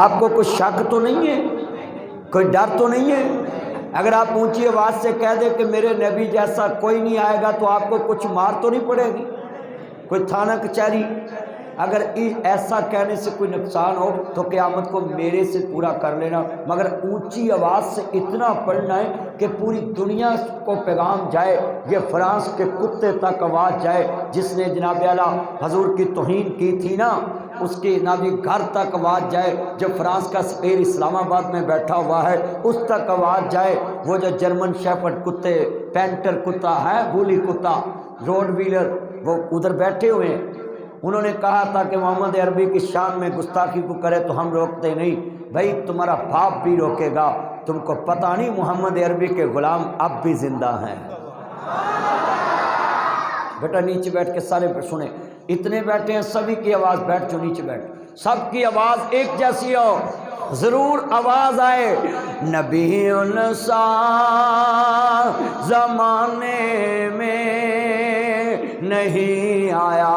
آپ کو کچھ شک تو نہیں ہے؟ کوئی ڈر تو نہیں ہے؟ اگر آپ اونچی آواز سے کہہ دیں کہ میرے نبی جیسا کوئی نہیں آئے گا تو آپ کو کچھ مار تو نہیں پڑے گی؟ کوئی تھانہ کچہری؟ اگر ایسا کہنے سے کوئی نقصان ہو تو قیامت کو میرے سے پورا کر لینا، مگر اونچی آواز سے اتنا پڑھنا ہے کہ پوری دنیا کو پیغام جائے، یہ فرانس کے کتے تک آواز جائے، جس نے جناب اعلیٰ حضور کی توہین کی تھی نا، اس کے نابی گھر تک آواز جائے، جو فرانس کا سفیر اسلام آباد میں بیٹھا ہوا ہے اس تک آواز جائے، وہ جو جرمن شیپرڈ کتے، پینٹر کتا ہے، بولی کتا، روڈ ویلر، وہ ادھر بیٹھے ہوئے ہیں، انہوں نے کہا تھا کہ محمد عربی کی شان میں گستاخی کو کرے تو ہم روکتے نہیں، بھائی تمہارا باپ بھی روکے گا، تم کو پتہ نہیں محمد عربی کے غلام اب بھی زندہ ہیں۔ بیٹا نیچے بیٹھ کے سارے سنیں، اتنے بیٹھے ہیں سبھی کی آواز، بیٹھ جو نیچے بیٹھ، سب کی آواز ایک جیسی ہو، ضرور آواز آئے، نبی سا زمانے میں نہیں آیا،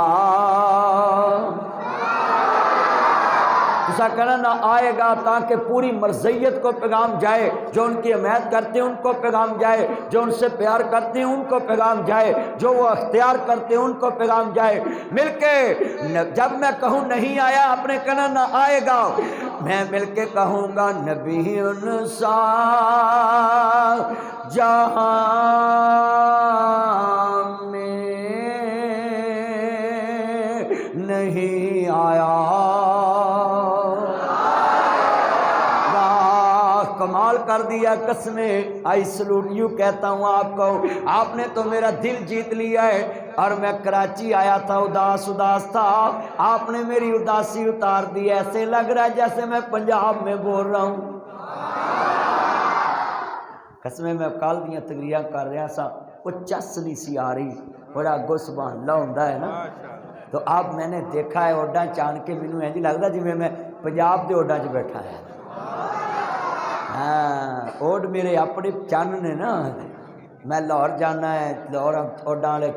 ایسا کہنا نہ آئے گا تاکہ پوری مرضیت کو پیغام جائے، جو ان کی حمایت کرتے ہیں ان کو پیغام جائے، جو ان سے پیار کرتے ہیں ان کو پیغام جائے، جو وہ اختیار کرتے ہیں ان کو پیغام جائے، مل کے جب میں کہوں نہیں آیا آپ نے کہنا نہ آئے گا، میں مل کے کہوں گا نبی سا جہاں میں نہیں آیا۔ کمال کر دیا، قسمیں، آئی سلوٹ یو کہتا ہوں آپ کو، آپ نے تو میرا دل جیت لیا ہے، اور میں کراچی آیا تھا اداس تھا، آپ نے میری اداسی اتار دی، ایسے لگ رہا ہے جیسے میں پنجاب میں بول رہا ہوں۔ قسمیں میں کال دیا تقریراں کر رہا سا، وہ چس نہیں سی آ رہی، بڑا گو سبحان اللہ ہوندہ ہے نا، تو اب میں نے دیکھا ہے اوڈا چان کے مینوں ہے جی لگتا جی میں پنجاب دے اوڈا چ بیٹھا ہے، ہاں اوڈ میرے اپنے چن نے نا، میں لاہور جانا ہے، لاہور اوڈاں والے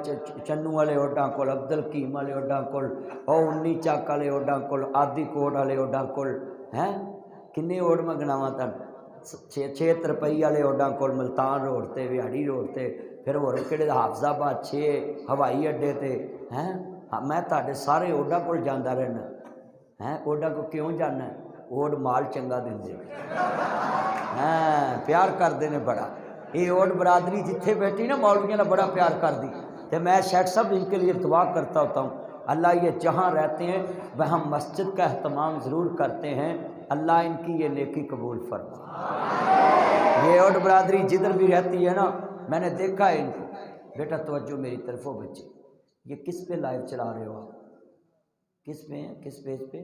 چنو والے اوڈاں کول، عبد الکیم والے اوڈاں کول، او 19 چک والے اوڈاں کول، آدی کوٹ والے اوڈاں کول، ہیں کنے اوڈ میں گناواں تن، 6 ترپئی والے اوڈاں کول، ملتان روڈ تے، وہاڑی روڈ تے، پھر ہور کہڑے حافظ آباد 6 ہوائی اڈے تے، ہیں میں تہاڈے سارے اوڈاں کول جاندا رہنا، ہیں اوڈاں کو کیوں جانا ہے؟ اوڈ مال چنگا دیندے، ہاں پیار کردے نے بڑا، یہ اوڈ برادری جتھے بیٹھی نا مولویوں نے بڑا پیار کر دی، تو میں شیخ صاحب ان کے لیے دعا کرتا ہوتا ہوں، اللہ یہ جہاں رہتے ہیں وہاں مسجد کا اہتمام ضرور کرتے ہیں، اللہ ان کی یہ نیکی قبول فرمائے۔ یہ اوڈ برادری جدھر بھی رہتی ہے نا، میں نے دیکھا ہے ان کو، بیٹا توجہ میری طرف ہو بچے، یہ کس پہ لائیو چلا رہے ہو آپ؟ کس پہ ہیں؟ کس پیج پہ؟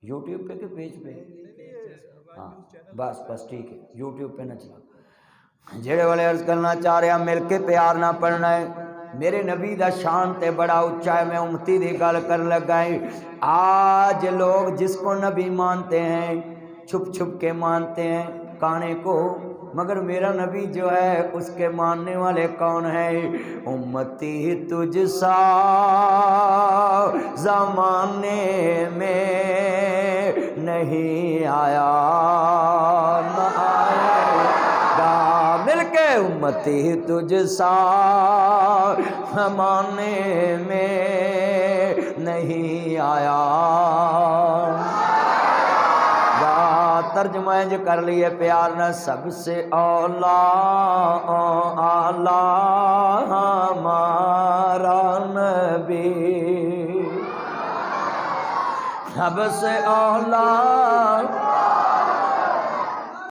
یوٹیوب پہ کہ پیج پہ؟ ہاں بس ٹھیک ہے، یوٹیوب پہ نہ چلا، جڑے والے عرض کرنا چاہ رہے ہیں مل کے پیار نہ پڑھنا ہے، میرے نبی دا شان تے بڑا اونچا ہے، میں امتی دی گل کر لگا ہے، آج لوگ جس کو نبی مانتے ہیں چھپ چھپ کے مانتے ہیں کانے کو، مگر میرا نبی جو ہے اس کے ماننے والے کون ہیں؟ امتی تجھ سا زمانے میں نہیں آیا، نہ آئے گا، مل کے امتی تجھ سا زمانے میں نہیں آیا، ترجمہ جو کر لیے پیار نہ، سب سے اولا ہمارا نبی، سب سے اولا